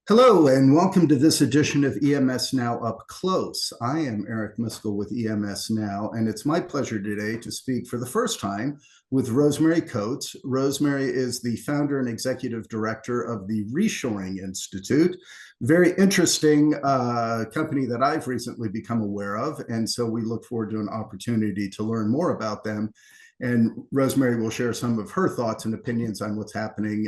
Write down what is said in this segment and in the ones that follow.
Hello, and welcome to this edition of EMS Now Up Close. I am Eric Miskell with EMS Now, and it's my pleasure today to speak for the first time with Rosemary Coates. Rosemary is the founder and executive director of the Reshoring Institute, very interesting company that I've recently become aware of, and so we look forward to an opportunity to learn more about them. And Rosemary will share some of her thoughts and opinions on what's happening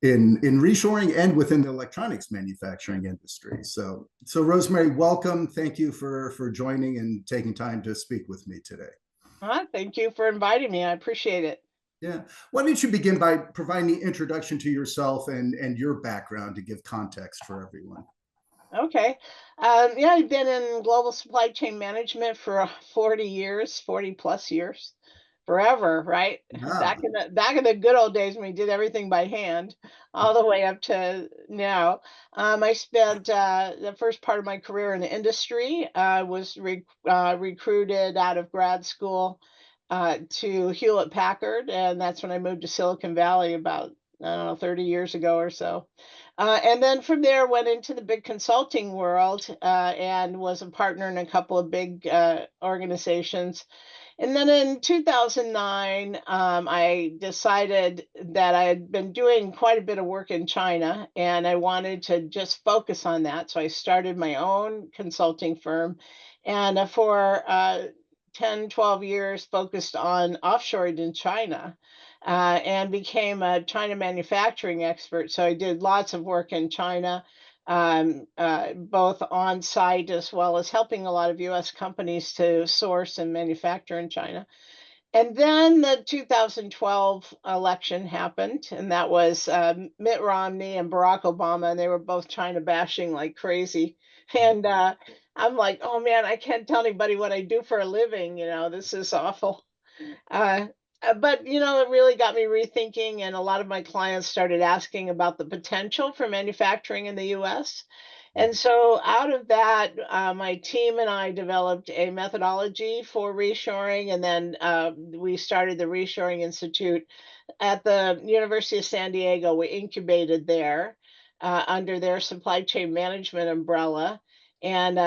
in reshoring and within the electronics manufacturing industry. So Rosemary, welcome. Thank you for joining and taking time to speak with me today. Thank you for inviting me. I appreciate it. Yeah. Why don't you begin by providing the introduction to yourself and your background to give context for everyone? Okay. Yeah, I've been in global supply chain management for 40 years, 40 plus years, forever, right? Ah, Back in the good old days when we did everything by hand, all the way up to now. I spent the first part of my career in the industry. I was recruited out of grad school to Hewlett Packard, and that's when I moved to Silicon Valley about, I don't know, 30 years ago or so. And then from there, went into the big consulting world and was a partner in a couple of big organizations. And then in 2009, I decided that I had been doing quite a bit of work in China and I wanted to just focus on that. So I started my own consulting firm and for 10, 12 years focused on offshoring in China and became a China manufacturing expert. So I did lots of work in China, both on site as well as helping a lot of US companies to source and manufacture in China. And then the 2012 election happened, and that was Mitt Romney and Barack Obama, and they were both China bashing like crazy. And I'm like, oh man, I can't tell anybody what I do for a living. This is awful. Uh, but it really got me rethinking, and a lot of my clients started asking about the potential for manufacturing in the U.S. And so, out of that, my team and I developed a methodology for reshoring, and then we started the Reshoring Institute at the University of San Diego. We incubated there under their supply chain management umbrella and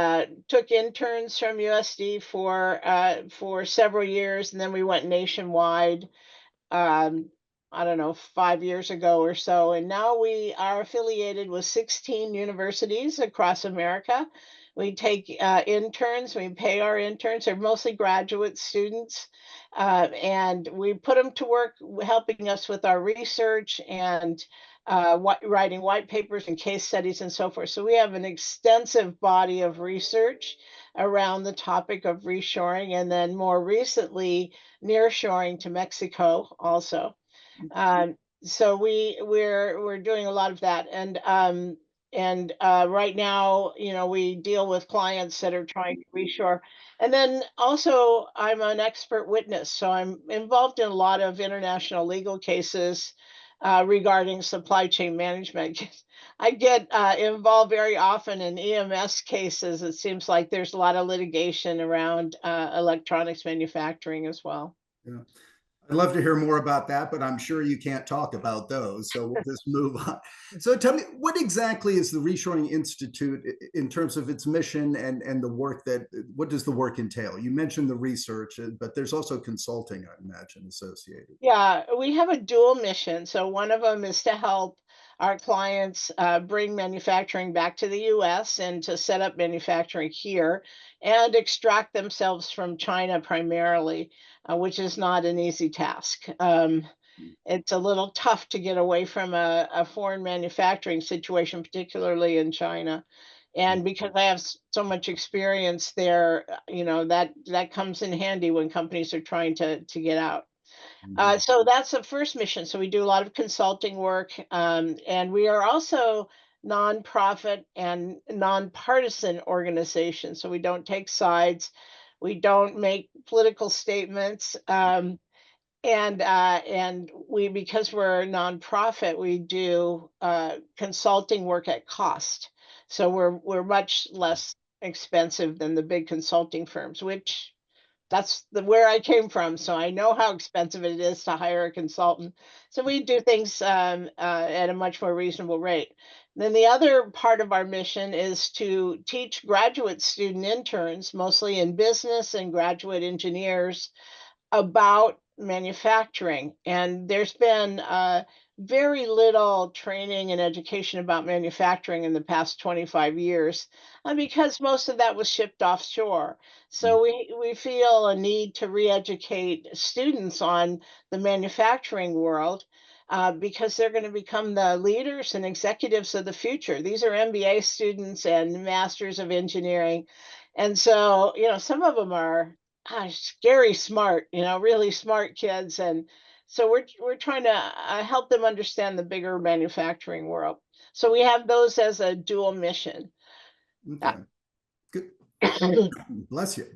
took interns from USD for several years, and then we went nationwide. Um, I don't know, 5 years ago or so, and now we are affiliated with 16 universities across America. We take interns. We pay our interns. They're mostly graduate students, and we put them to work helping us with our research and writing white papers and case studies and so forth. So we have an extensive body of research around the topic of reshoring, and then more recently, nearshoring to Mexico also. So we're doing a lot of that, and right now, we deal with clients that are trying to reshore. And then also, I'm an expert witness, so I'm involved in a lot of international legal cases regarding supply chain management. I get involved very often in EMS cases. It seems like there's a lot of litigation around electronics manufacturing as well. yeah. I'd love to hear more about that, but I'm sure you can't talk about those. So we'll just move on. So tell me, what exactly is the Reshoring Institute in terms of its mission and the work what does the work entail? You mentioned the research, but there's also consulting, I imagine, associated. Yeah, we have a dual mission. So one of them is to help our clients bring manufacturing back to the US and to set up manufacturing here and extract themselves from China primarily, which is not an easy task. It's a little tough to get away from a foreign manufacturing situation, particularly in China. And because I have so much experience there, that comes in handy when companies are trying to get out. Mhm. So that's the first mission. So we do a lot of consulting work, and we are also nonprofit and nonpartisan organization. So we don't take sides, we don't make political statements, and we because we're a nonprofit, we do consulting work at cost. So we're much less expensive than the big consulting firms, which that's where I came from, so I know how expensive it is to hire a consultant. So we do things at a much more reasonable rate. Then the other part of our mission is to teach graduate student interns, mostly in business and graduate engineers, about manufacturing. And there's been very little training and education about manufacturing in the past 25 years because most of that was shipped offshore. Mm. So we feel a need to re-educate students on the manufacturing world because they're going to become the leaders and executives of the future. These are MBA students and masters of engineering. And so, some of them are scary smart, really smart kids. And so we're trying to help them understand the bigger manufacturing world. So we have those as a dual mission. Uh, Okay, good. Bless you.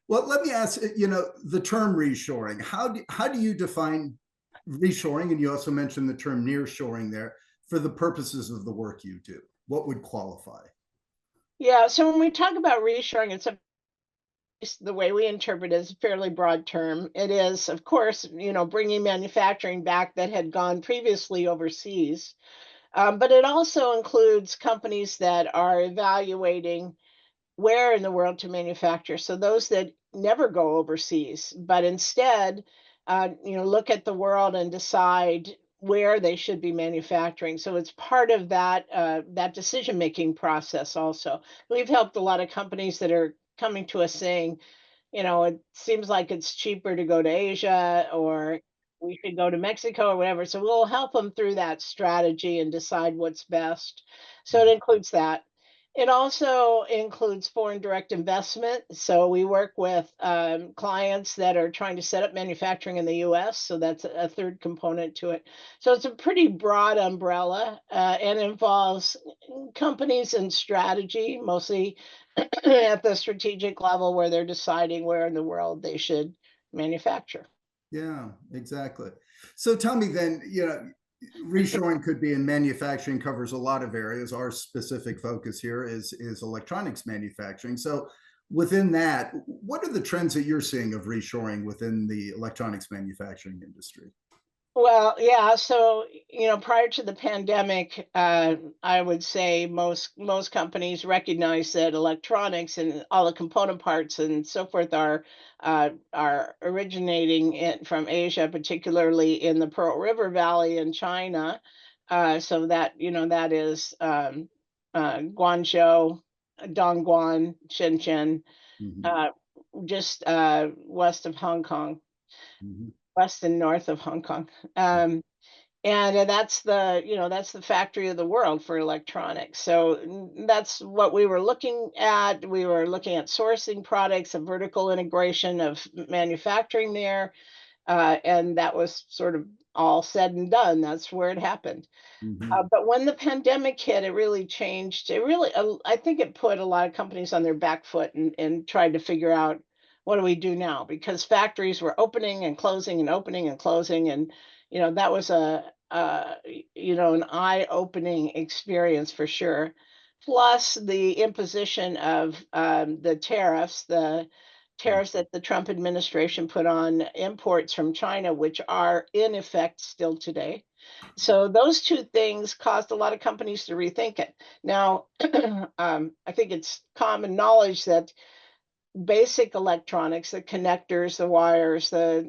Well, let me ask, the term reshoring, how do you define reshoring? And you also mentioned the term nearshoring there for the purposes of the work you do. What would qualify? yeah, so when we talk about reshoring, the way we interpret it is a fairly broad term. It is, of course, bringing manufacturing back that had gone previously overseas. But it also includes companies that are evaluating where in the world to manufacture. So those that never go overseas, but instead, look at the world and decide where they should be manufacturing. So it's part of that decision making process. Also, we've helped a lot of companies that are coming to us saying, it seems like it's cheaper to go to Asia or we should go to Mexico or whatever. So we'll help them through that strategy and decide what's best. So it includes that. It also includes foreign direct investment. So we work with clients that are trying to set up manufacturing in the US. So that's a third component to it. So it's a pretty broad umbrella and involves companies and strategy, mostly at the strategic level where they're deciding where in the world they should manufacture. Yeah, exactly. So tell me then, reshoring could be in manufacturing covers a lot of areas. Our specific focus here is electronics manufacturing. So within that, what are the trends that you're seeing of reshoring within the electronics manufacturing industry? Well, yeah. So, prior to the pandemic, I would say most companies recognize that electronics and all the component parts and so forth are originating from Asia, particularly in the Pearl River Valley in China. So that is Guangzhou, Dongguan, Shenzhen, Mhm, uh, just west of Hong Kong, mhm, west and north of Hong Kong. And that's the factory of the world for electronics. So that's what we were looking at. We were looking at sourcing products, a vertical integration of manufacturing there, and that was sort of all said and done. That's where it happened. mhm, But when the pandemic hit, it really changed. I think it put a lot of companies on their back foot and tried to figure out what do we do now because factories were opening and closing and opening and closing, and that was an eye-opening experience for sure. Plus the imposition of the tariffs that the Trump administration put on imports from China, which are in effect still today. So those two things caused a lot of companies to rethink it. Now, I think it's common knowledge that basic electronics, the connectors, the wires, the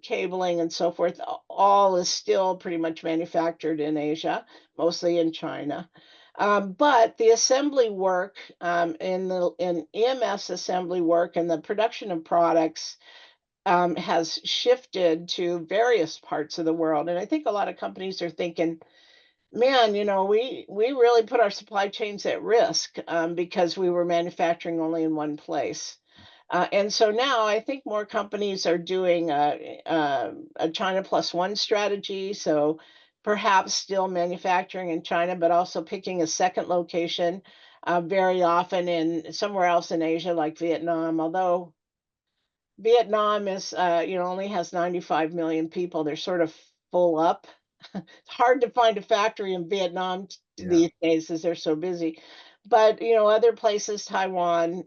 cabling, and so forth, all is still pretty much manufactured in Asia, mostly in China. But the assembly work in EMS assembly work and the production of products has shifted to various parts of the world. And I think a lot of companies are thinking, man, we really put our supply chains at risk because we were manufacturing only in one place. And so now I think more companies are doing a China plus one strategy. So perhaps still manufacturing in China, but also picking a second location, very often in somewhere else in Asia, like Vietnam. Although Vietnam only has 95 million people, they're sort of full up. It's hard to find a factory in Vietnam yeah. these days as they're so busy. But other places, Taiwan,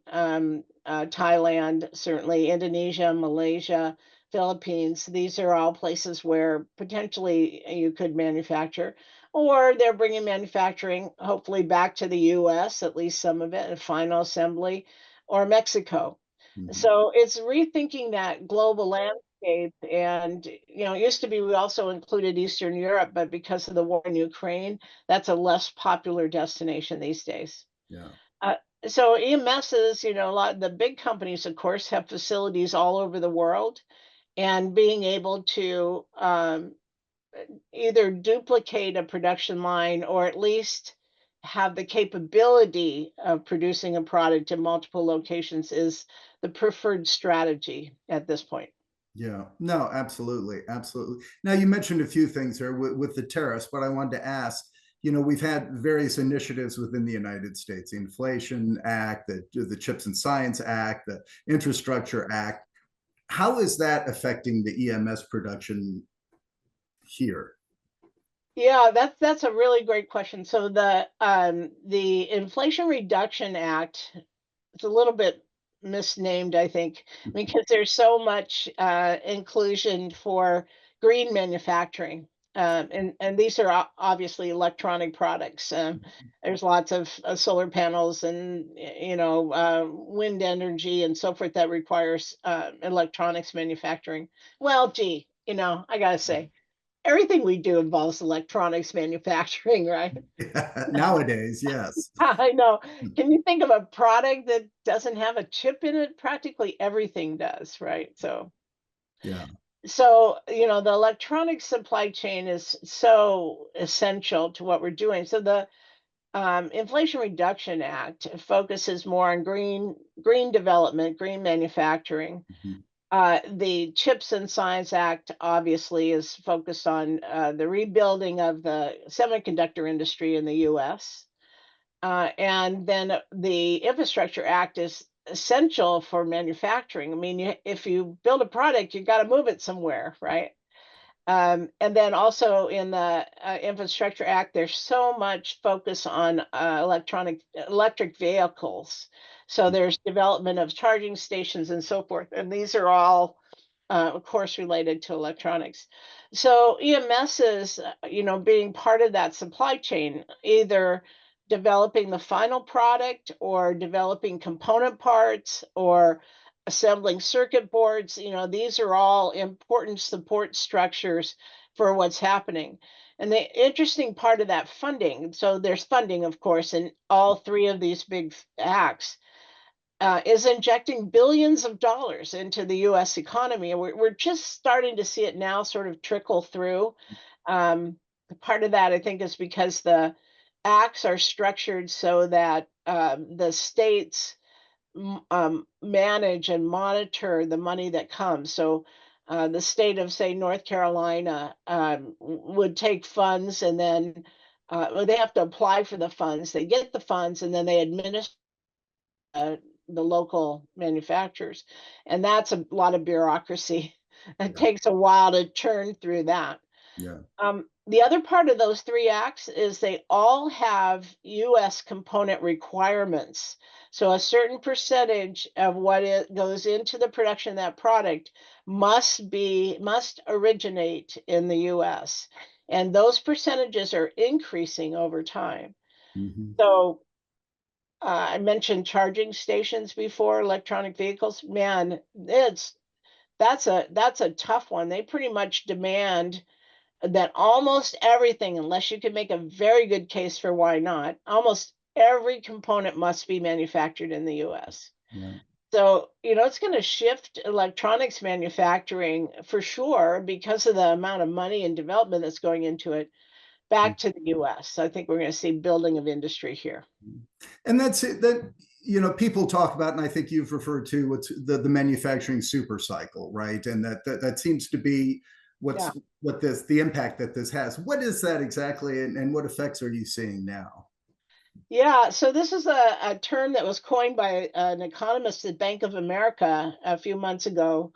Thailand, certainly Indonesia, Malaysia, Philippines. These are all places where potentially you could manufacture. or they're bringing manufacturing hopefully back to the US, at least some of it, and final assembly, or Mexico. Mhm. So it's rethinking that global landscape. And, it used to be we also included Eastern Europe, but because of the war in Ukraine, that's a less popular destination these days. Yeah. Uh, so EMSs, a lot of the big companies, of course, have facilities all over the world, and being able to either duplicate a production line or at least have the capability of producing a product in multiple locations is the preferred strategy at this point. Yeah, no, absolutely, absolutely. Now, you mentioned a few things there with the tariffs, but I wanted to ask, we've had various initiatives within the United States, the Inflation Act, the Chips and Science Act, the Infrastructure Act. How is that affecting the EMS production here? Yeah, that's a really great question. So the Inflation Reduction Act, it's a little bit misnamed, I think, because there's so much inclusion for green manufacturing. And these are obviously electronic products. There's lots of solar panels and wind energy and so forth that requires electronics manufacturing. Well, gee, I gotta say, everything we do involves electronics manufacturing, right? Nowadays, yes. I know. Can you think of a product that doesn't have a chip in it? Practically everything does, right? Yeah. So the electronic supply chain is so essential to what we're doing. So the Inflation Reduction Act focuses more on green development, green manufacturing. Mhm. The Chips and Science Act obviously is focused on the rebuilding of the semiconductor industry in the U.S. And then the Infrastructure Act is essential for manufacturing. I mean, if you build a product, you got to move it somewhere, right? And then also in the Infrastructure Act, there's so much focus on electric vehicles. So there's development of charging stations and so forth, and these are all, of course, related to electronics. So EMS is, being part of that supply chain, either developing the final product or developing component parts or assembling circuit boards. These are all important support structures for what's happening. And the interesting part of that funding, so there's funding, of course, in all three of these big acts, is injecting billions of dollars into the US economy. And we're just starting to see it now sort of trickle through. Um, Part of that, I think, is because the acts are structured so that the states manage and monitor the money that comes. So the state of, say, North Carolina would take funds and then well, they have to apply for the funds. They get the funds and then they administer uh, the local manufacturers. And that's a lot of bureaucracy. It Yeah. takes a while to churn through that. Yeah. The other part of those three acts is they all have US component requirements. So a certain percentage of what it goes into the production of that product must originate in the US. And those percentages are increasing over time. Mhm. So I mentioned charging stations before, electronic vehicles. Man, that's a tough one. They pretty much demand that almost everything, unless you can make a very good case for why not, almost every component must be manufactured in the US. Yeah. So, it's going to shift electronics manufacturing for sure because of the amount of money and development that's going into it back to the US. I think we're going to see building of industry here. And that's it, that people talk about, and I think you've referred to what's the manufacturing super cycle, right? And that seems to be Yeah. what this the impact that this has. What is that exactly, and what effects are you seeing now? Yeah, so this is a term that was coined by an economist at Bank of America a few months ago.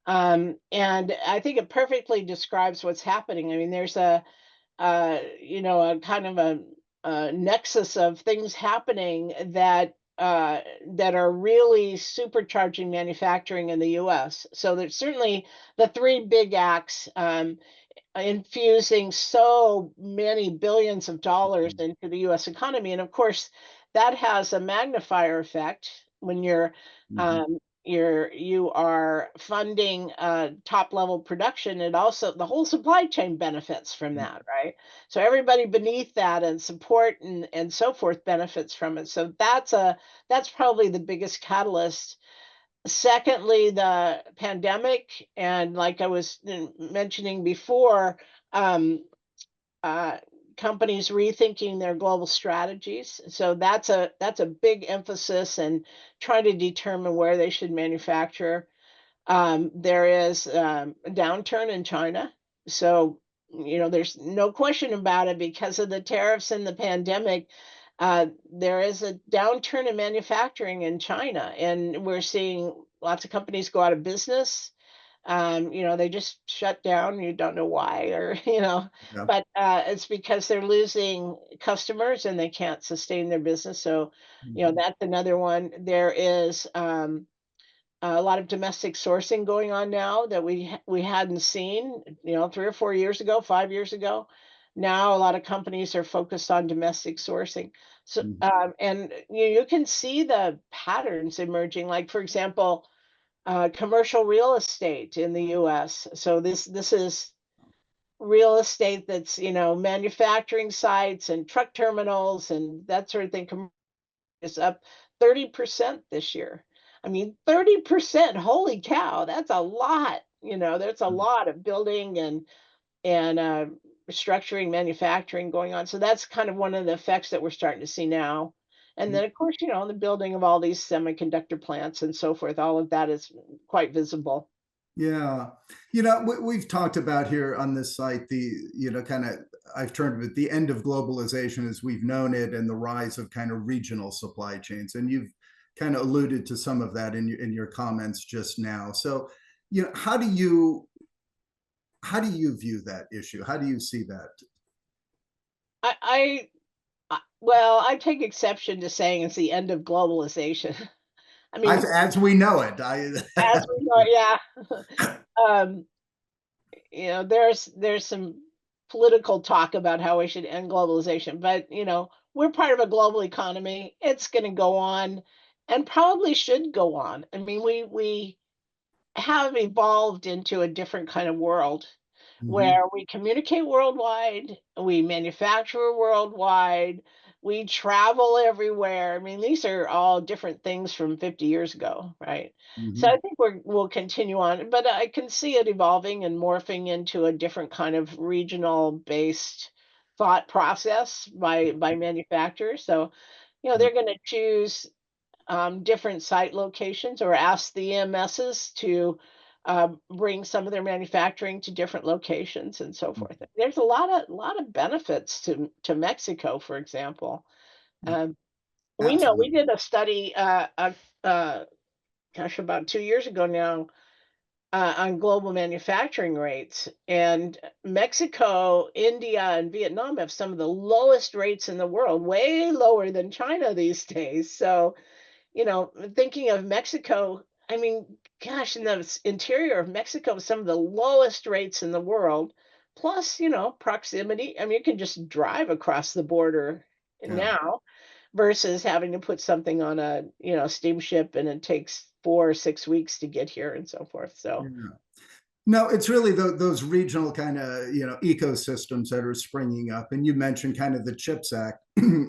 And I think it perfectly describes what's happening. I mean, there's a kind of a nexus of things happening that are really supercharging manufacturing in the U.S. So there's certainly the three big acts. infusing so many billions of dollars into the US economy. And of course, that has a magnifier effect when Mhm. you are funding top level production. It also, the whole supply chain benefits from Yeah. that, right? So everybody beneath that and support and so forth benefits from it. So that's probably the biggest catalyst. Secondly, the pandemic, and like I was mentioning before, um, uh, companies rethinking their global strategies. So that's a big emphasis and trying to determine where they should manufacture. There is a downturn in China. So, there's no question about it because of the tariffs and the pandemic. There is a downturn in manufacturing in China, and we're seeing lots of companies go out of business. They just shut down. You don't know why, or, Yeah. but it's because they're losing customers and they can't sustain their business. So, Mhm. that's another one. There is, a lot of domestic sourcing going on now that we hadn't seen, 3 or 4 years ago, 5 years ago. Now a lot of companies are focused on domestic sourcing. So, Mhm. and you can see the patterns emerging. Like for example, commercial real estate in the U.S. So this is real estate that's manufacturing sites and truck terminals and that sort of thing is up 30% this year. I mean, 30%, holy cow, that's a lot. There's a lot of building and restructuring, manufacturing going on. So that's kind of one of the effects that we're starting to see now. And then, of course, the building of all these semiconductor plants and so forth, all of that is quite visible. Yeah. We've talked about here on this site kind of, I've termed it the end of globalization as we've known it and the rise of kind of regional supply chains. And you've kind of alluded to some of that in your comments just now. So, how do you view that issue? How do you see that? I, well, I take exception to saying it's the end of globalization. I As mean, as we know it, as we know, yeah. um, there's some political talk about how we should end globalization, but we're part of a global economy. It's going to go on, and probably should go on. I mean, we have evolved into a different kind of world Mhm. where we communicate worldwide, we manufacture worldwide, we travel everywhere. I mean, these are all different things from 50 years ago, right? So I Mhm. think we'll continue on, but I can see it evolving and morphing into a different kind of regional based thought process by manufacturers. So, Yeah. they're going to choose different site locations or ask the EMSs to bring some of their manufacturing to different locations and so forth. There's a lot of benefits to Mexico, for example. Yeah. Um, we know we Absolutely. did a study, gosh, about 2 years ago now, on global manufacturing rates, and Mexico, India, and Vietnam have some of the lowest rates in the world, way lower than China these days. So thinking of Mexico, I mean, gosh, in the interior of Mexico, some of the lowest rates in the world. Plus, proximity. I mean, you can just drive across the border Yeah. now versus having to put something on a, steamship and it takes 4 or 6 weeks to get here and so forth. So, Yeah. No, it's really those regional kind of ecosystems that are springing up. And you mentioned kind of the CHIPS Act.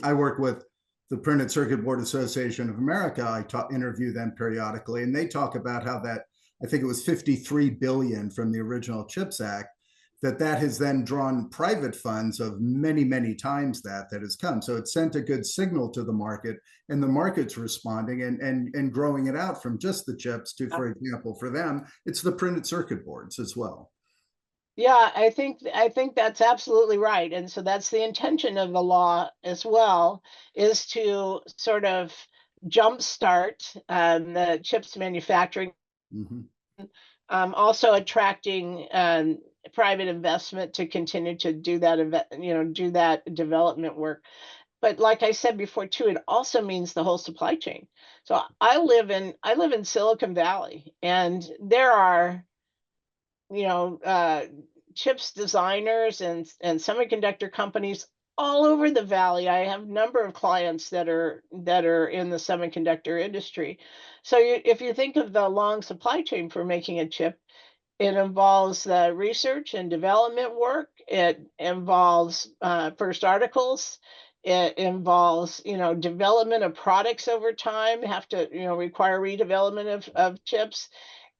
I work with the Printed Circuit Board Association of America. Interview them periodically, and they talk about how that, I think it was 53 billion from the original CHIPS Act, that has then drawn private funds of many, many times that has come. So it sent a good signal to the market, and the market's responding and growing it out from just the chips to, for example, for them, it's the printed circuit boards as well. yeah, I think that's absolutely right. And so that's the intention of the law as well, is to sort of jumpstart the chips manufacturing, Mhm. also attracting private investment to continue to do that do that development work. But like I said before too, it also means the whole supply chain. So I live in Silicon Valley, and there are you know, uh, chips designers and semiconductor companies all over the valley. I have a number of clients that are in the semiconductor industry. So if you think of the long supply chain for making a chip, it involves the research and development work. It involves first articles. It involves, development of products over time, have to, require redevelopment of chips.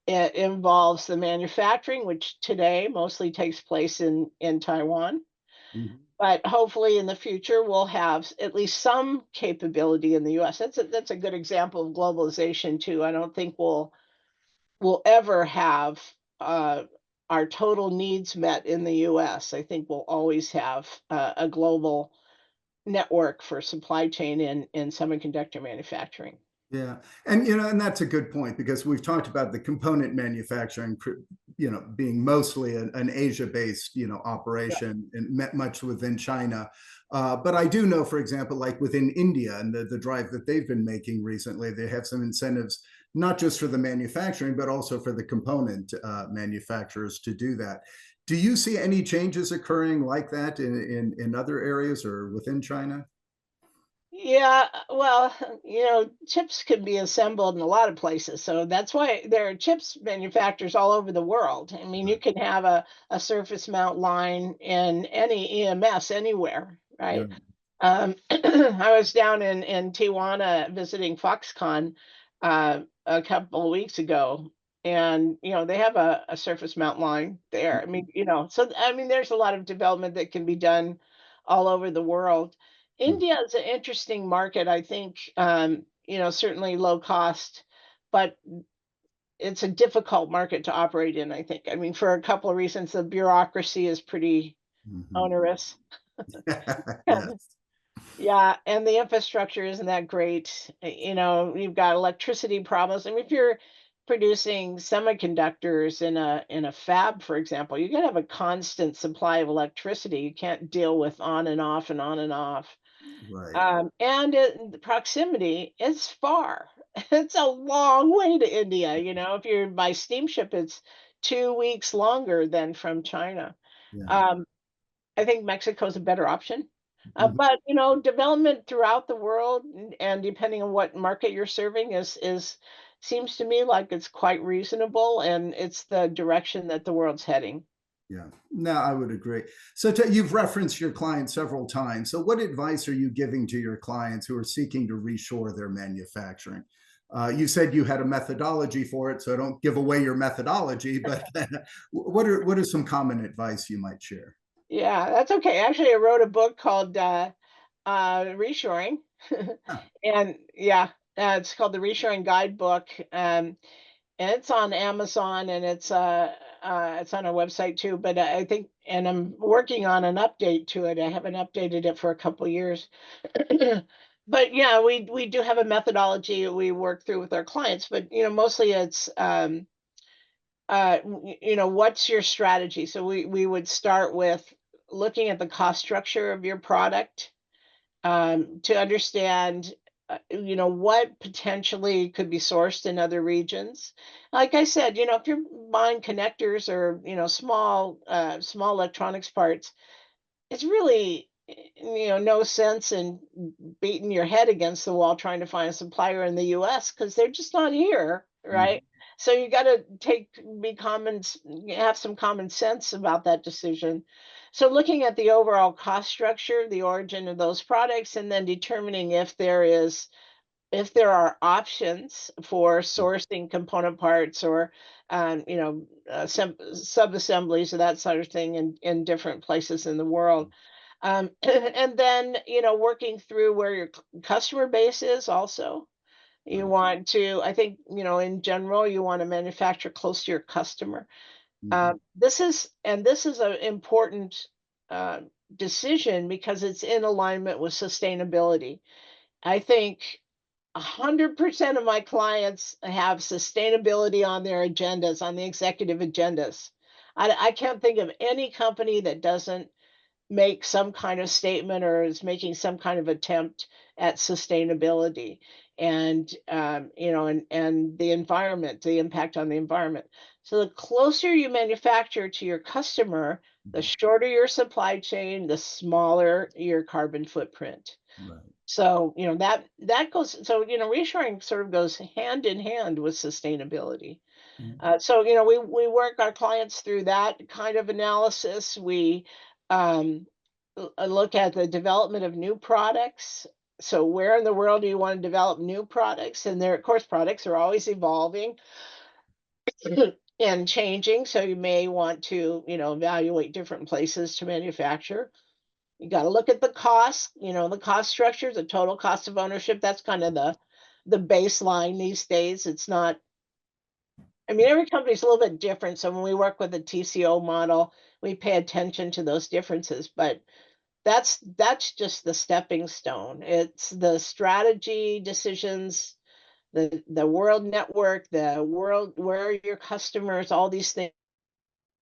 It involves the manufacturing, which today mostly takes place in Taiwan. Mhm. But hopefully in the future, we'll have at least some capability in the US. That's a good example of globalization too. I don't think we'll ever have uh, our total needs met in the US. I think we'll always have a global network for supply chain in semiconductor manufacturing. Yeah, and that's a good point because we've talked about the component manufacturing, being mostly an Asia-based, Yeah. operation and much within China. But I do know, for example, like within India and the drive that they've been making recently, they have some incentives not just for the manufacturing, but also for the component manufacturers to do that. Do you see any changes occurring like that in other areas or within China? Yeah, well, chips can be assembled in a lot of places. So that's why there are chips manufacturers all over the world. I mean, you Right. can have a surface mount line in any EMS anywhere, Yeah. right? I was down in Tijuana visiting Foxconn a couple of weeks ago, and they have a surface mount line there. I mean, so I mean, there's a lot of development that can be done all over the world. Mhm. India is an interesting market, I think. Certainly low cost, but it's a difficult market to operate in. I think. I mean, for a couple of reasons, the bureaucracy is pretty Mhm. onerous. Yes. Yeah, and the infrastructure isn't that great. You've got electricity problems. I mean, if you're producing semiconductors in a fab, for example, you gotta have a constant supply of electricity. You can't deal with on and off and on and off. Right. The proximity is far. It's a long way to India. If you're by steamship, it's 2 weeks longer than from China. Yeah. Um, I think Mexico's a better option. Mhm. But development throughout the world, and depending on what market you're serving, is seems to me like it's quite reasonable, and it's the direction that the world's heading. Yeah. No, I would agree. So you've referenced your clients several times. So what advice are you giving to your clients who are seeking to reshore their manufacturing? You said you had a methodology for it, so don't give away your methodology. But what are some common advice you might share? Yeah, that's okay. Actually, I wrote a book called Reshoring, Ah, and yeah, it's called the Reshoring Guidebook. And it's on Amazon, and it's on our website too. But I think, and I'm working on an update to it. I haven't updated it for a couple years. But yeah, we do have a methodology we work through with our clients. But mostly it's what's your strategy? So we would start with looking at the cost structure of your product, to understand, what potentially could be sourced in other regions. Like I said, if you're buying connectors or, small electronics parts, it's really, no sense in beating your head against the wall trying to find a supplier in the US because they're just not here, mhm. right? So you got to have some common sense about that decision. So looking at the overall cost structure, the origin of those products, and then determining if there are options for sourcing component parts or sub-assemblies or that sort of thing in different places in the world. And then, working through where your customer base is also. You Right. want to, I think, in general, you want to manufacture close to your customer. Mhm. This is an important uh, decision because it's in alignment with sustainability. I think 100% of my clients have sustainability on their agendas, on the executive agendas. I can't think of any company that doesn't make some kind of statement or is making some kind of attempt at sustainability and and the environment, the impact on the environment. So the closer you manufacture to your customer, the Mhm. shorter your supply chain, the smaller your carbon footprint. Right. So, that goes, so, reshoring sort of goes hand in hand with sustainability. Mhm. So, we work our clients through that kind of analysis. We um, look at the development of new products. So, where in the world do you want to develop new products? And there, of course, products are always evolving and changing. So, you may want to, evaluate different places to manufacture. You got to look at the cost, the cost structure, the total cost of ownership. That's kind of the baseline these days. It's not, I mean, every company is a little bit different. So when we work with a TCO model, we pay attention to those differences. But that's just the stepping stone. It's the strategy decisions, the world network, the world, where are your customers, all these things,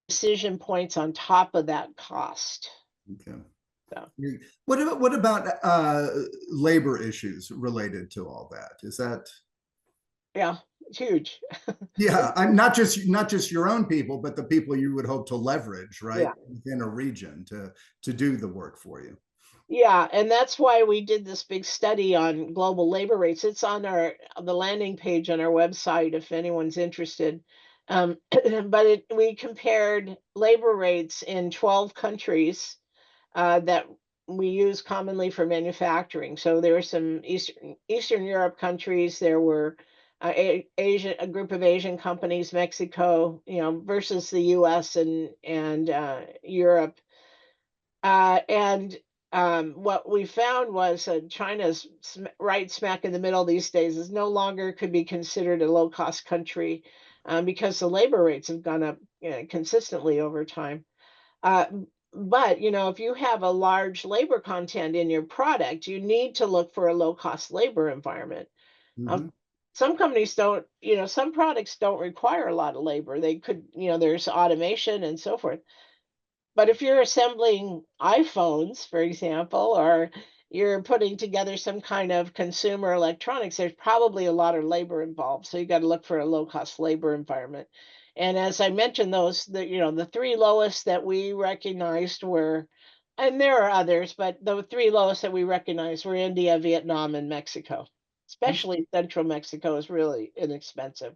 decision points on top of that cost. Okay. So What about labor issues related to all that? Is that yeah, it's huge. yeah, I'm not just your own people, but the people you would hope to leverage, right, Yeah. within a region to do the work for you. Yeah, and that's why we did this big study on global labor rates. It's on the landing page on our website if anyone's interested. But we compared labor rates in 12 countries that we use commonly for manufacturing. So there were some Eastern Europe countries. There were a group of Asian companies, Mexico, versus the U.S. and Europe. And what we found was China's right smack in the middle these days is no longer could be considered a low cost country because the labor rates have gone up consistently over time. Uh, but if you have a large labor content in your product, you need to look for a low cost labor environment. Um, Hmm. some companies don't, some products don't require a lot of labor. They could, there's automation and so forth, but if you're assembling iPhones, for example, or you're putting together some kind of consumer electronics, there's probably a lot of labor involved. So you got to look for a low cost labor environment. And as I mentioned, the three lowest that we recognized were, and there are others, but the three lowest that we recognized were India, Vietnam, and Mexico. Especially central Mexico is really inexpensive.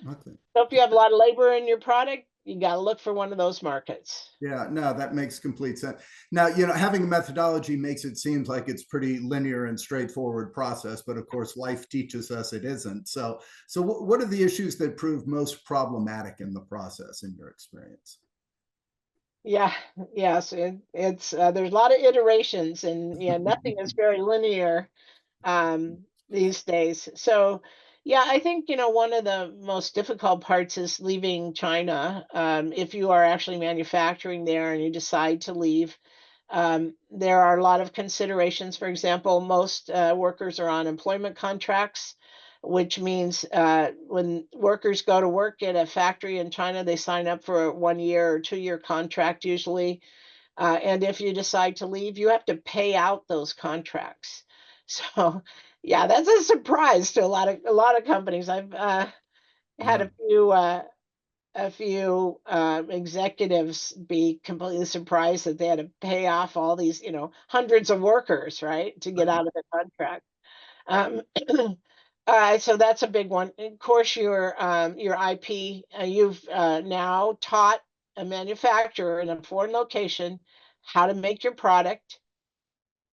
Okay. So if you have a lot of labor in your product, you got to look for one of those markets. Yeah, no, that makes complete sense. Now, having a methodology makes it seems like it's pretty linear and straightforward process, but of course, life teaches us it isn't. So what are the issues that prove most problematic in the process, in your experience? Yeah, yes, it's there's a lot of iterations, and yeah, nothing is very linear these days. So, yeah, I think one of the most difficult parts is leaving China. If you are actually manufacturing there and you decide to leave, there are a lot of considerations. For example, most workers are on employment contracts, which means when workers go to work at a factory in China, they sign up for a 1 year or 2 year contract usually. And if you decide to leave, you have to pay out those contracts. So, yeah, that's a surprise to a lot of companies. I've had Yeah. a few executives be completely surprised that they had to pay off all these, hundreds of workers, right, to get out of the contract. Um, so that's a big one. Of course, your IP. You've now taught a manufacturer in a foreign location how to make your product.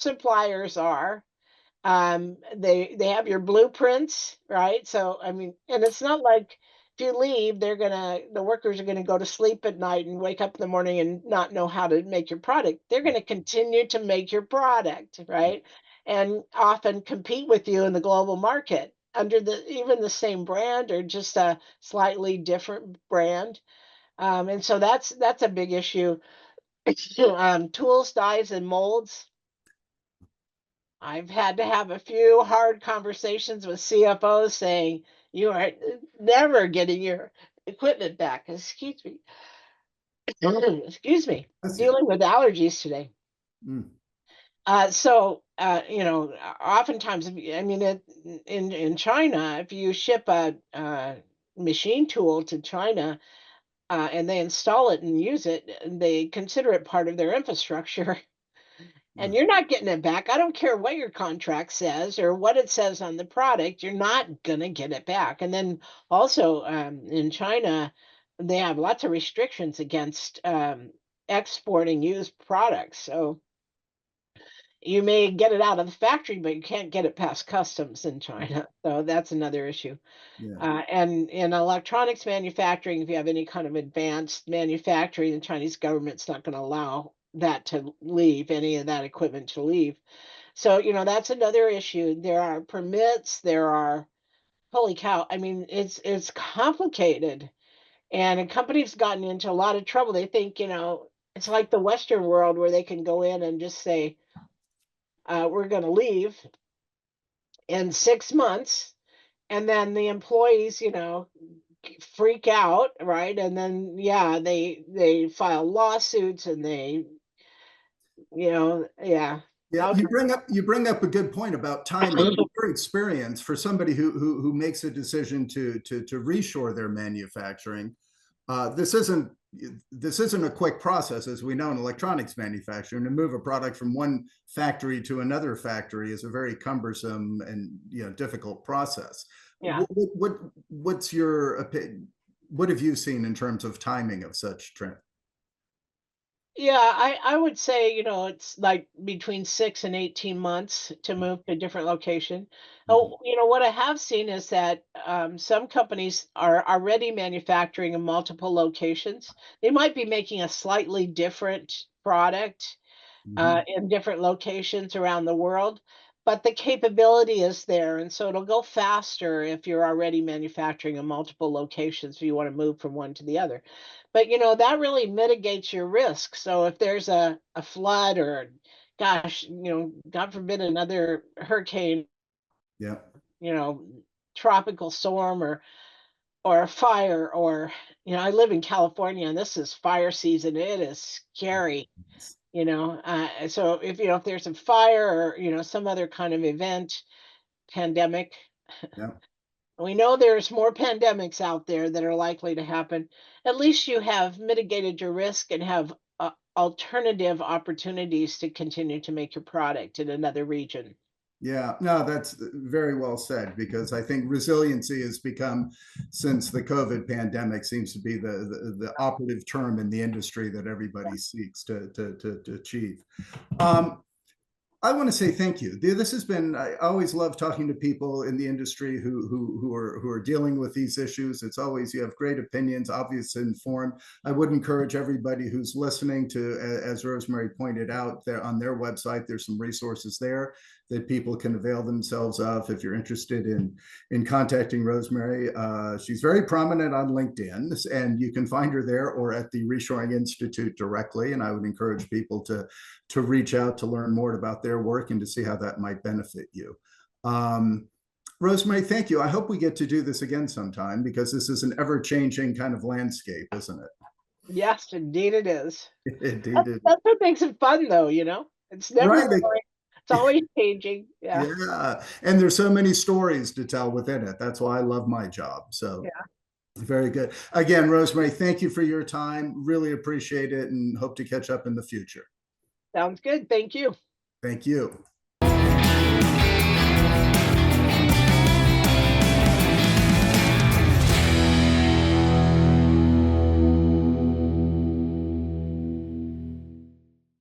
Suppliers are. They have your blueprints, right? So I mean, and it's not like if you leave, the workers are gonna go to sleep at night and wake up in the morning and not know how to make your product. They're gonna continue to make your product, right? And often compete with you in the global market under the even the same brand or just a slightly different brand. And so that's a big issue. Tools, dyes, and molds. I've had to have a few hard conversations with CFOs saying, "You are never getting your equipment back." Excuse me. Excuse me. That's it. Dealing with allergies today. Mm, Oftentimes, I mean, in China, if you ship a machine tool to China, and they install it and use it, they consider it part of their infrastructure. And mm, you're not getting it back. I don't care what your contract says or what it says on the product, you're not going to get it back. And then also, in China, they have lots of restrictions against exporting used products. So you may get it out of the factory, but you can't get it past customs in China. So that's another issue. yeah. And in electronics manufacturing, if you have any kind of advanced manufacturing, the Chinese government's not going to allow that to leave, any of that equipment to leave. So, that's another issue. There are permits, there are, holy cow, I mean, it's complicated. And a company's gotten into a lot of trouble. They think, it's like the Western world where they can go in and just say, we're going to leave in 6 months. And then the employees, freak out, right? And then yeah, they file lawsuits and yeah. Yeah, How you bring up a good point about timing. In your experience, for somebody who makes a decision to reshore their manufacturing, this isn't a quick process, as we know in electronics manufacturing. To move a product from one factory to another factory is a very cumbersome and difficult process. yeah. What's your opinion? What have you seen in terms of timing of such trend? Yeah, I would say, it's like between 6 and 18 months to move to a different location. Mhm. Oh, what I have seen is that some companies are already manufacturing in multiple locations. They might be making a slightly different product Mhm. in different locations around the world, but the capability is there, and so it'll go faster if you're already manufacturing in multiple locations if you want to move from one to the other. But that really mitigates your risk. So if there's a flood or, gosh, God forbid, another hurricane, Yeah. you know, tropical storm or a fire, or I live in California and this is fire season. It is scary. So if there's a fire or some other kind of event, pandemic, Yeah. we know there's more pandemics out there that are likely to happen. At least you have mitigated your risk and have alternative opportunities to continue to make your product in another region. Yeah, no, that's very well said, because I think resiliency has become, since the COVID pandemic, seems to be the operative term in the industry that everybody seeks to achieve. Um, I want to say thank you. This has been. I always love talking to people in the industry who are dealing with these issues. It's always, you have great opinions, obvious, informed. I would encourage everybody who's listening to, as Rosemary pointed out, there on their website, there's some resources there that people can avail themselves of if you're interested in contacting Rosemary. She's very prominent on LinkedIn, and you can find her there or at the Reshoring Institute directly. And I would encourage people to reach out to learn more about their work and to see how that might benefit you. Rosemary, thank you. I hope we get to do this again sometime, because this is an ever-changing kind of landscape, isn't it? Yes, indeed it is. Indeed, That's, it is. that's what makes it fun, though. It's never Right. boring. It's always changing. Yeah. Yeah. And there's so many stories to tell within it. That's why I love my job. So Yeah. very good. Again, Rosemary, thank you for your time. Really appreciate it, and hope to catch up in the future. Sounds good. Thank you. Thank you.